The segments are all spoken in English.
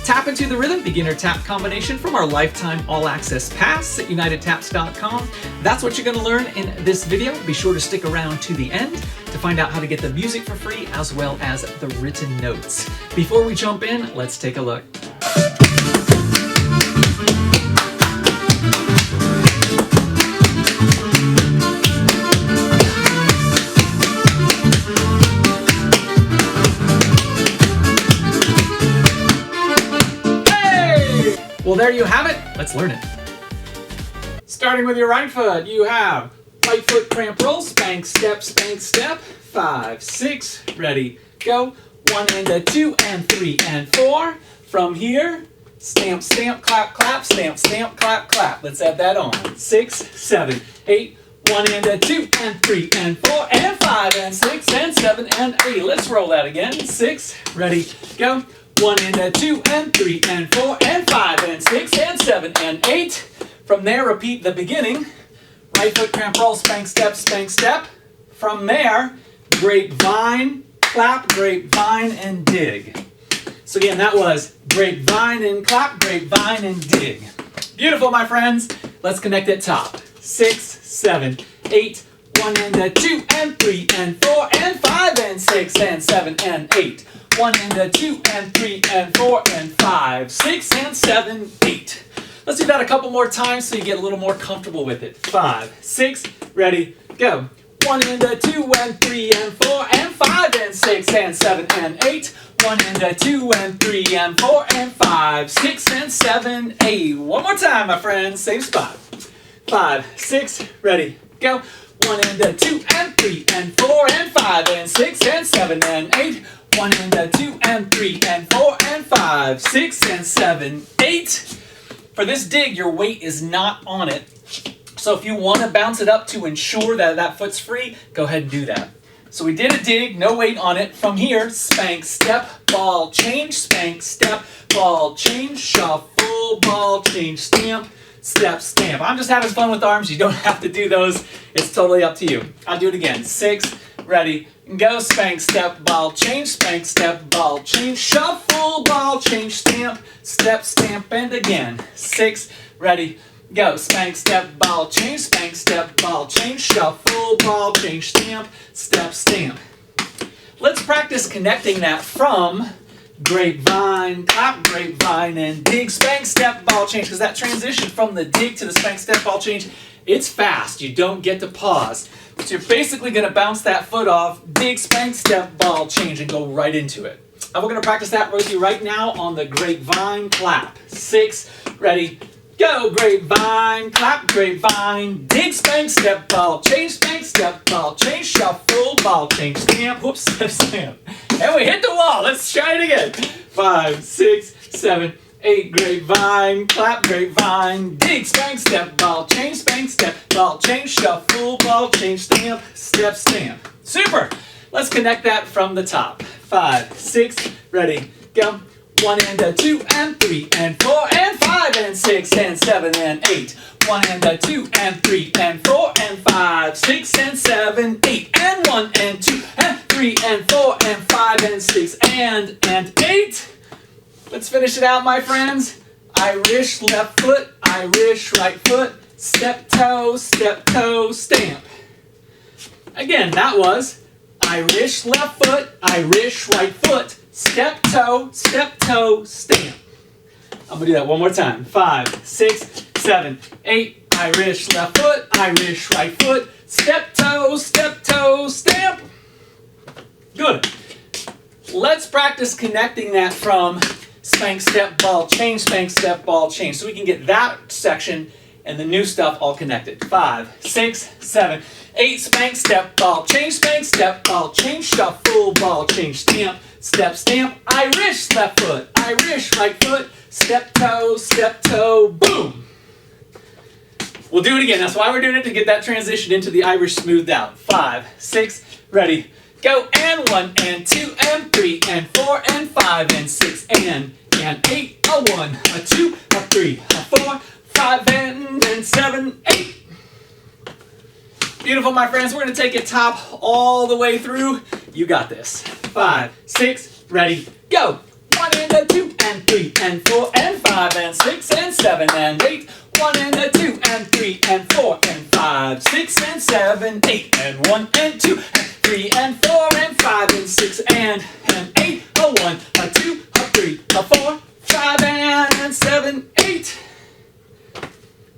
Tap into the Rhythm beginner tap combination from our lifetime all access pass at unitedtaps.com. That's what you're going to learn in this video. Be sure to stick around to the end to find out how to get the music for free as well as the written notes. Before we jump in, let's take a look. Well, there you have it. Let's learn it. Starting with your right foot, you have right foot cramp roll, spank, step, 5, 6, ready, go. 1 and a 2 and 3 and 4. From here, stamp, stamp, clap, clap, stamp, stamp, clap, clap. Let's add that on. 6, 7, 8, 1 and a 2 and 3 and 4 and 5 and 6 and 7 and 8. Let's roll that again. 6, ready, go. 1 and a 2 and 3 and 4 and 5 and 6 and 7 and 8. From there, repeat the beginning. Right foot cramp roll, spank, step, spank, step. From there, grapevine, clap, grapevine, and dig. So again, that was grapevine and clap, grapevine and dig. Beautiful, my friends. Let's connect at top. 6, 7, 8, 1 and a 2 and 3 and 4 and 5 and 6 and 7 and 8. 1 and a 2 and 3 and 4 and 5, 6 and 7, 8. Let's do that a couple more times so you get a little more comfortable with it. 5, 6, ready, go. 1 and a 2 and 3 and 4 and 5 and 6 and 7 and 8. 1 and a 2 and 3 and 4 and 5, 6 and 7, 8. One more time, my friends, same spot. 5, 6, ready, go. 1 and a 2 and 3 and 4 and 5 and 6 and 7 and 8. 1 and a 2 and 3 and 4 and 5, 6 and 7, 8. For this dig, your weight is not on it. So if you want to bounce it up to ensure that that foot's free, go ahead and do that. So we did a dig, no weight on it. From here, spank, step, ball, change, spank, step, ball, change, shuffle, ball, change, stamp, step, stamp. I'm just having fun with arms. You don't have to do those. It's totally up to you. I'll do it again. 6, ready, go. Spank, step, ball, change, spank, step, ball, change, shuffle, ball, change, stamp, step, stamp, and again. 6, ready, go. Spank, step, ball, change, spank, step, ball, change, shuffle, ball, change, stamp, step, stamp. Let's practice connecting that from grapevine, clap, grapevine, and dig, spank, step, ball, change, because that transition from the dig to the spank, step, ball, change, it's fast. You don't get to pause. So you're basically going to bounce that foot off, dig, spank, step, ball, change, and go right into it. And we're going to practice that with you right now on the grapevine clap. 6, ready, go. Grapevine, clap, grapevine, dig, spank, step, ball, change, spank, step, ball, change, shuffle, ball, change, stamp, whoops, step, stamp. And we hit the wall. Let's try it again. 5, 6, 7, 8, grapevine, clap, grapevine, dig, spank, step, ball, change, spank, step, ball, change, shuffle, ball, change, stamp, step, stamp. Super! Let's connect that from the top. 5, 6, ready, go. 1 and a 2 and 3 and 4 and 5 and 6 and 7 and 8. 1 and a 2 and 3 and 4 and 5, 6 and 7, 8. And 1 and 2 and 3 and 4 and 5 and 6 and 8. Let's finish it out, my friends. Irish left foot, Irish right foot, step toe, stamp. Again, that was Irish left foot, Irish right foot, step toe, stamp. I'm gonna do that one more time. 5, 6, 7, 8, Irish left foot, Irish right foot, step toe, stamp. Good. Let's practice connecting that from spank, step, ball, change, spank, step, ball, change. So we can get that section and the new stuff all connected. 5, 6, 7, 8, spank, step, ball, change, spank, step, ball, change, shuffle, ball, change, stamp, step, stamp, Irish left foot, Irish right foot, step, toe, boom. We'll do it again. That's why we're doing it, to get that transition into the Irish smoothed out. 5, 6, ready, go. And 1 and 2 and 3 and 4 and 5 and 6 and 8. A 1, a 2, a 3, a 4, 5 and 7, 8. Beautiful, my friends. We're going to take it top all the way through. You got this. 5, 6, ready, go. 1 and a 2 and 3 and 4 and 5 and 6 and 7 and 8. 1 and a 2 and 3 and 4 and 5, 6 and 7, 8 and 1 and 2 and 3 and 4 and 5 and 6 and 8. A 1, a 2, a 3, a 4, 5 and 7, 8.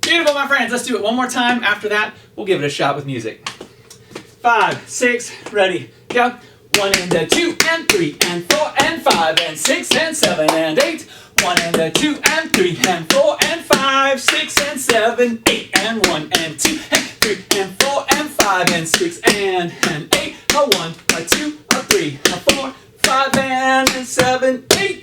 Beautiful, my friends. Let's do it one more time. After that, we'll give it a shot with music. 5, 6, ready, go. 1 and a 2 and 3 and 4 and 5 and 6 and 7 and 8. 1 and a 2 and 3 and 4 and 5, 6 and 7, 8 and 1 and 2 and 3 and 4 and 5 and 6 and 8. A 1, a 2, a 3, a 4, 5 and 7, 8.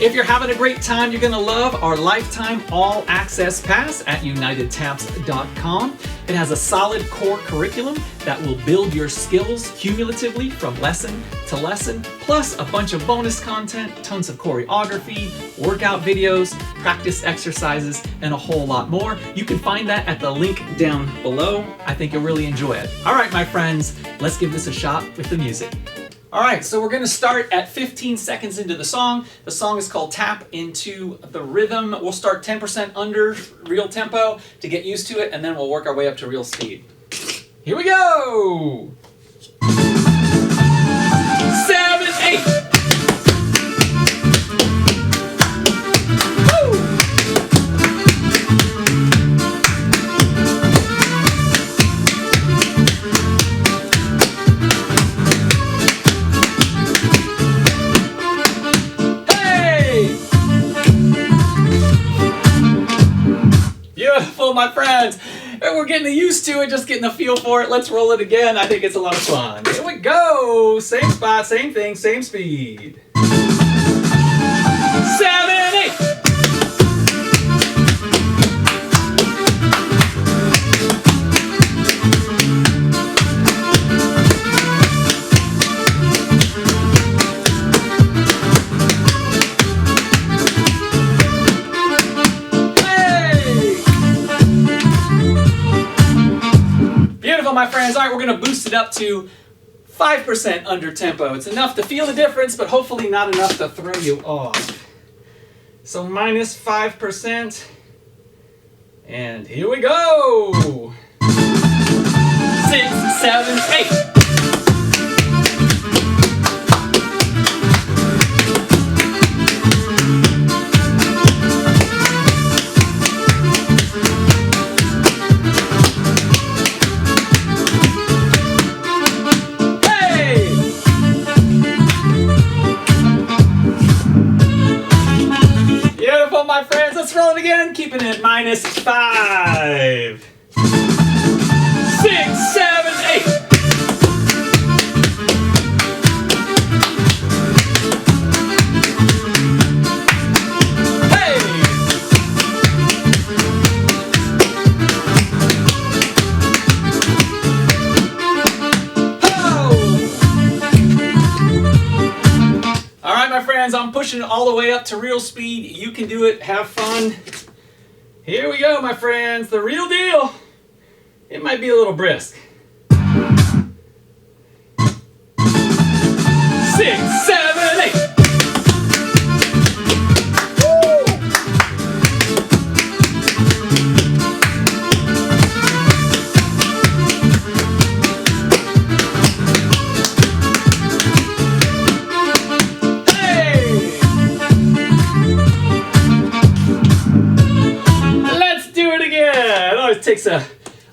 If you're having a great time, you're going to love our lifetime all access pass at unitedtaps.com. It has a solid core curriculum that will build your skills cumulatively from lesson to lesson, plus a bunch of bonus content, tons of choreography, workout videos, practice exercises, and a whole lot more. You can find that at the link down below. I think you'll really enjoy it. All right, my friends, let's give this a shot with the music. All right, so we're going to start at 15 seconds into the song. The song is called Tap Into the Rhythm. We'll start 10% under real tempo to get used to it, and then we'll work our way up to real speed. Here we go! 7, 8. Beautiful, my friends. We're getting used to it, just getting a feel for it. Let's roll it again. I think it's a lot of fun. Here we go. Same spot, same thing, same speed. 7, 8. My friends, all right, we're going to boost it up to 5% under tempo. It's enough to feel the difference, but hopefully not enough to throw you off. So minus 5%, and here we go. 6, 7, 8. My friends, let's roll it again, keeping it minus 5. 6, 7, 8. Hey! All right, my friends, I'm pushing it all the way up to real speed. You can do it. Have fun. Here we go, my friends. The real deal. It might be a little brisk. 6, 7, 8. It takes a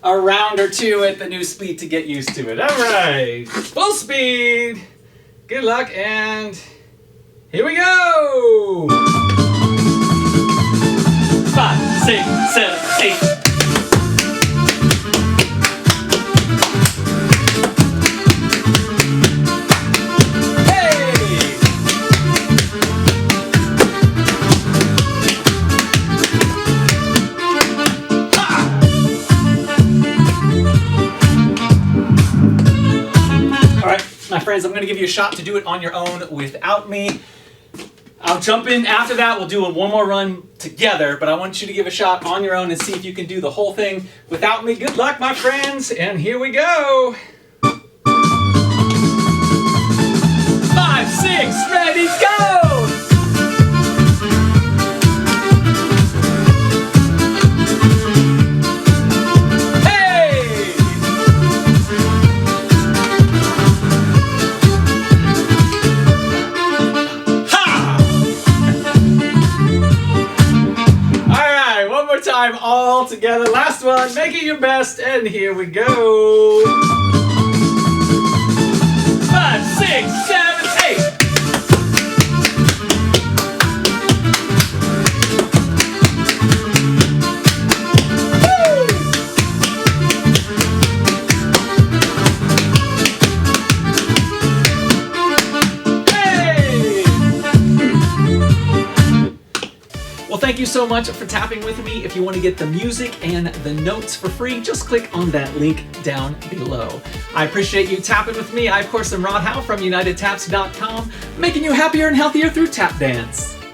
round or two at the new speed to get used to it. All right, full speed. Good luck, and here we go. 5, 6, 7, 8. My friends, I'm going to give you a shot to do it on your own without me. I'll jump in after that. We'll do one more run together, but I want you to give a shot on your own and see if you can do the whole thing without me. Good luck, my friends, and here we go. 5, 6, ready, go! time all together. Last one, make it your best, and here we go. 5, 6, 7, 8. Well, thank you so much for tapping with me. If you want to get the music and the notes for free, just click on that link down below. I appreciate you tapping with me. I, of course, am Rod Howe from UnitedTaps.com, making you happier and healthier through tap dance.